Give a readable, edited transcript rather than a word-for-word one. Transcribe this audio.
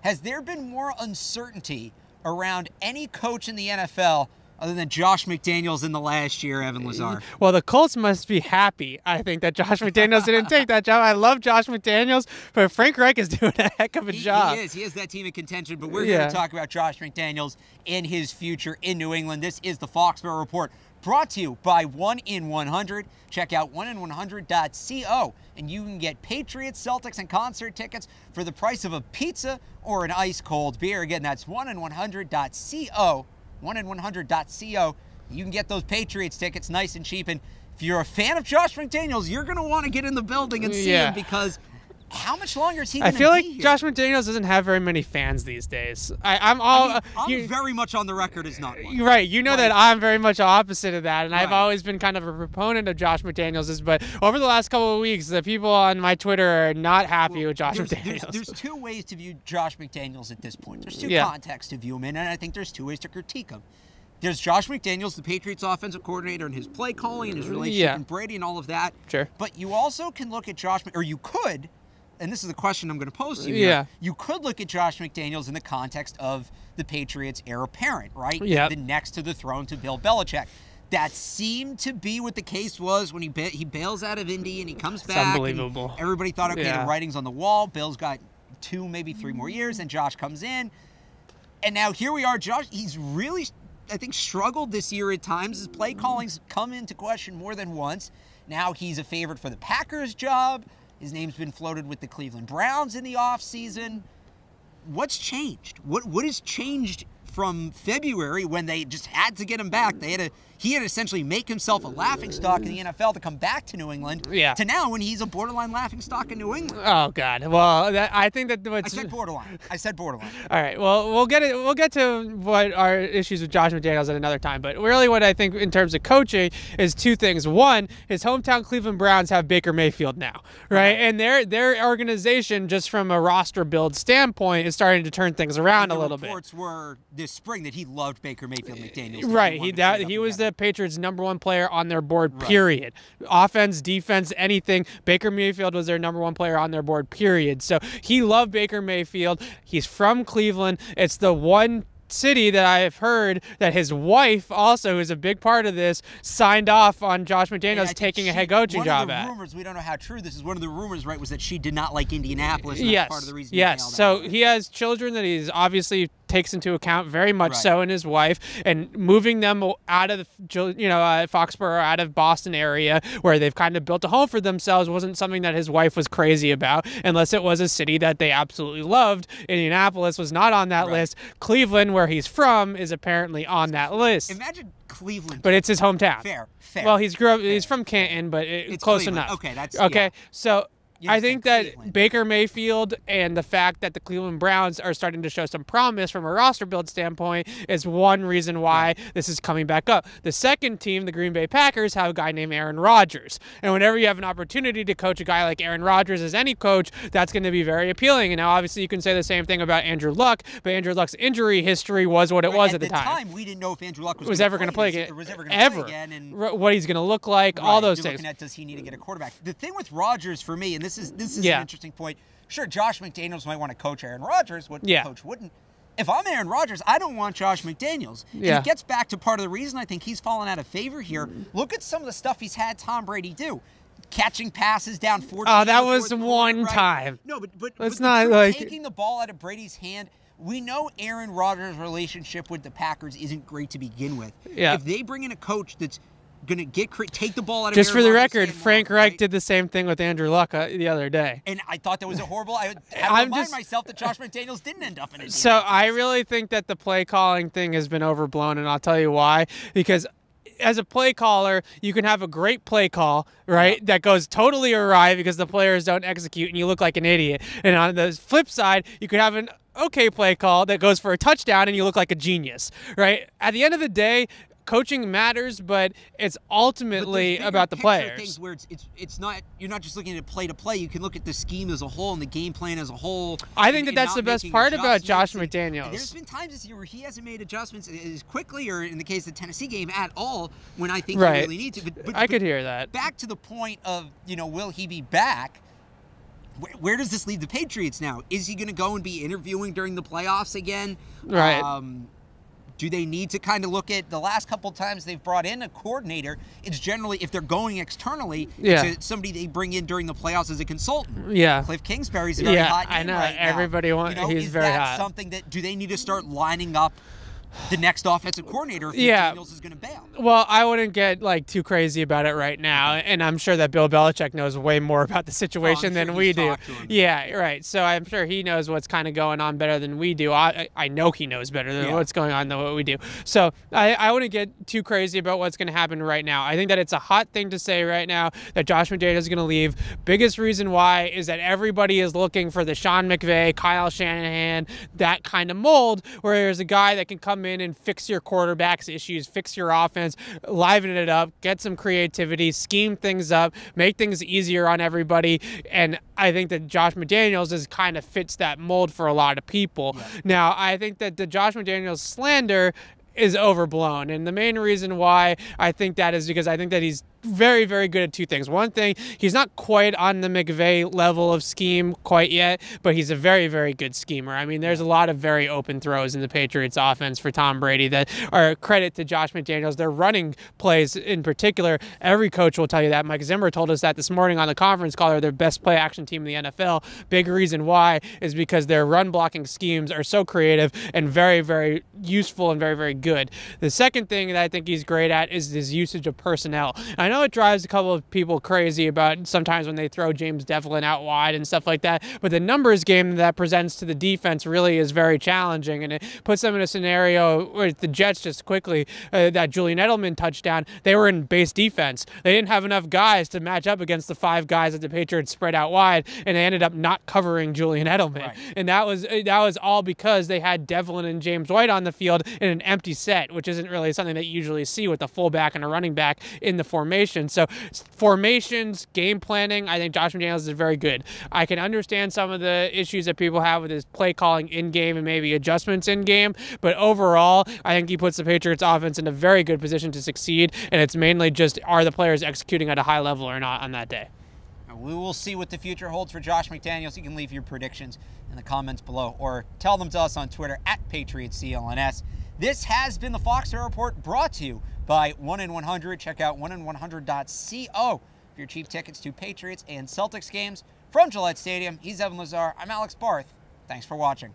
has there been more uncertainty around any coach in the NFL other than Josh McDaniels in the last year, Evan Lazar? Well, the Colts must be happy, I think, that Josh McDaniels didn't take that job. I love Josh McDaniels, but Frank Reich is doing a heck of a job. He is. He has that team in contention, but we're here to talk about Josh McDaniels and his future in New England. This is the FOXBORO Report, brought to you by 1in100. Check out 1in100.co, and you can get Patriots, Celtics, and concert tickets for the price of a pizza or an ice-cold beer. Again, that's 1in100.co. 1in100.co. You can get those Patriots tickets nice and cheap. And if you're a fan of Josh McDaniels, you're going to want to get in the building and see him, because how much longer is he going to be here? I feel like Josh McDaniels doesn't have very many fans these days. I'm very much on the record as not one. Right. You know that I'm very much opposite of that, and I've always been kind of a proponent of Josh McDaniels. But over the last couple of weeks, the people on my Twitter are not happy with Josh McDaniels. There's two ways to view Josh McDaniels at this point. There's two contexts to view him in, and I think there's two ways to critique him. There's Josh McDaniels, the Patriots offensive coordinator, and his play calling and his relationship with Brady and all of that. Sure. But you also can look at you could, and this is the question I'm going to pose to you here, you could look at Josh McDaniels in the context of the Patriots heir apparent, right? Yeah. The next to the throne to Bill Belichick. That seemed to be what the case was when he bails out of Indy and he comes back. It's unbelievable. Everybody thought, okay, the writing's on the wall. Bill's got 2, maybe 3 more years, and Josh comes in. And now here we are. Josh, he's really, I think, struggled this year at times. His play calling's come into question more than once. Now he's a favorite for the Packers job. His name's been floated with the Cleveland Browns in the offseason. What's changed? What has changed from February when they just had to get him back? He had to essentially make himself a laughingstock in the NFL to come back to New England. Yeah. To now when he's a borderline laughingstock in New England. Oh God. Well, I think that I said borderline. I said borderline. All right. Well, we'll get to what our issues with Josh McDaniels at another time. But really, what I think in terms of coaching is two things. One, his hometown Cleveland Browns have Baker Mayfield now, right? And their organization, just from a roster build standpoint, is starting to turn things around a little bit. Reports were this spring that he loved Baker Mayfield McDaniels. Right. He was the Patriots' #1 player on their board, period. Offense, defense, anything. Baker Mayfield was their #1 player on their board, period. So he loved Baker Mayfield. He's from Cleveland. It's the one city that I've heard that his wife also, who's a big part of this, signed off on Josh McDaniels taking a head coaching job at. One of the rumors, we don't know how true this is, one of the rumors, right, was that she did not like Indianapolis, and yes. that's part of the reason So he has children that he's obviously takes into account very much so, and his wife, and moving them out of the, Foxborough, out of Boston area where they've kind of built a home for themselves wasn't something that his wife was crazy about, unless it was a city that they absolutely loved. Indianapolis was not on that list. Cleveland, where he's from, is apparently on that list. Imagine Cleveland. But it's his hometown. Fair. Well, he's from Canton, but it's close Cleveland. enough. Okay, that's So I think that Baker Mayfield and the fact that the Cleveland Browns are starting to show some promise from a roster build standpoint is one reason why this is coming back up. The second team, the Green Bay Packers, have a guy named Aaron Rodgers. And whenever you have an opportunity to coach a guy like Aaron Rodgers as any coach, that's going to be very appealing. And now, obviously, you can say the same thing about Andrew Luck, but Andrew Luck's injury history was what it was at the time. At the time, we didn't know if Andrew Luck was ever going to play again. And what he's going to look like, all those things. Looking at, does he need to get a quarterback? The thing with Rodgers for me, and this is an interesting point. Sure, Josh McDaniels might want to coach Aaron Rodgers. What coach wouldn't? If I'm Aaron Rodgers, I don't want Josh McDaniels. Yeah. And it gets back to part of the reason I think he's fallen out of favor here. Look at some of the stuff he's had Tom Brady do. Catching passes down 14. Oh, that was one time. No, but it's not like taking the ball out of Brady's hand. We know Aaron Rodgers' relationship with the Packers isn't great to begin with. Yeah. If they bring in a coach that's going to take the ball out of just Aaron for the Rodgers' record, hand Frank now, Reich did the same thing with Andrew Luck the other day. And I thought that was a horrible. I had to remind myself that Josh McDaniels didn't end up in it. So I really think that the play calling thing has been overblown, and I'll tell you why. Because as a play caller, you can have a great play call, right, that goes totally awry because the players don't execute and you look like an idiot. And on the flip side, you could have an okay play call that goes for a touchdown and you look like a genius, right? At the end of the day, coaching matters, but it's ultimately about the players. Things where it's not, you're not just looking at play to play. You can look at the scheme as a whole and the game plan as a whole. I think that's the best part about Josh McDaniels. There's been times this year where he hasn't made adjustments as quickly, or in the case of the Tennessee game, at all, when I think he really needs to. But I could hear that. Back to the point of, will he be back? where does this leave the Patriots now? Is he going to go and be interviewing during the playoffs again? Right. Do they need to kind of look at the last couple times they've brought in a coordinator? It's generally, if they're going externally, it's somebody they bring in during the playoffs as a consultant. Yeah. Cliff Kingsbury's very hot name I know. right now. Everybody wants. He's very hot. Is that something that, do they need to start lining up the next offensive coordinator if McDaniels is going to bail? Well, I wouldn't get too crazy about it right now, and I'm sure that Bill Belichick knows way more about the situation than we do. Yeah, right. So I'm sure he knows what's kind of going on better than we do. I know he knows better than what's going on than what we do. So I wouldn't get too crazy about what's going to happen right now. I think that it's a hot thing to say right now that Josh McDaniels is going to leave. Biggest reason why is that everybody is looking for the Sean McVay, Kyle Shanahan, that kind of mold, where there's a guy that can come in and fix your quarterback's issues, fix your offense, liven it up, get some creativity, scheme things up, make things easier on everybody. And I think that Josh McDaniels is kind of fits that mold for a lot of people. Yeah. Now, I think that the Josh McDaniels slander is overblown. And the main reason why I think that is because I think that he's very, very good at two things. One thing, he's not quite on the McVay level of scheme quite yet, but he's a very, very good schemer. I mean, there's a lot of very open throws in the Patriots offense for Tom Brady that are credit to Josh McDaniels. Their running plays in particular, every coach will tell you that. Mike Zimmer told us that this morning on the conference call. They're their best play action team in the NFL. Big reason why is because their run blocking schemes are so creative and very, very useful and very, very good. The second thing that I think he's great at is his usage of personnel. I know it drives a couple of people crazy about sometimes when they throw James Devlin out wide and stuff like that, but the numbers game that presents to the defense really is very challenging, and it puts them in a scenario where the Jets just quickly, that Julian Edelman touchdown, they were in base defense. They didn't have enough guys to match up against the 5 guys that the Patriots spread out wide, and they ended up not covering Julian Edelman. Right. And that was all because they had Devlin and James White on the field in an empty set, which isn't really something that you usually see with a fullback and a running back in the formation. So formations, game planning, I think Josh McDaniels is very good. I can understand some of the issues that people have with his play calling in-game and maybe adjustments in-game, but overall, I think he puts the Patriots offense in a very good position to succeed, and it's mainly just, are the players executing at a high level or not on that day? We will see what the future holds for Josh McDaniels. You can leave your predictions in the comments below or tell them to us on Twitter at PatriotsCLNS. This has been the FOXBORO Report, brought to you by 1in100. Check out 1in100.co for your cheap tickets to Patriots and Celtics games from Gillette Stadium. He's Evan Lazar. I'm Alex Barth. Thanks for watching.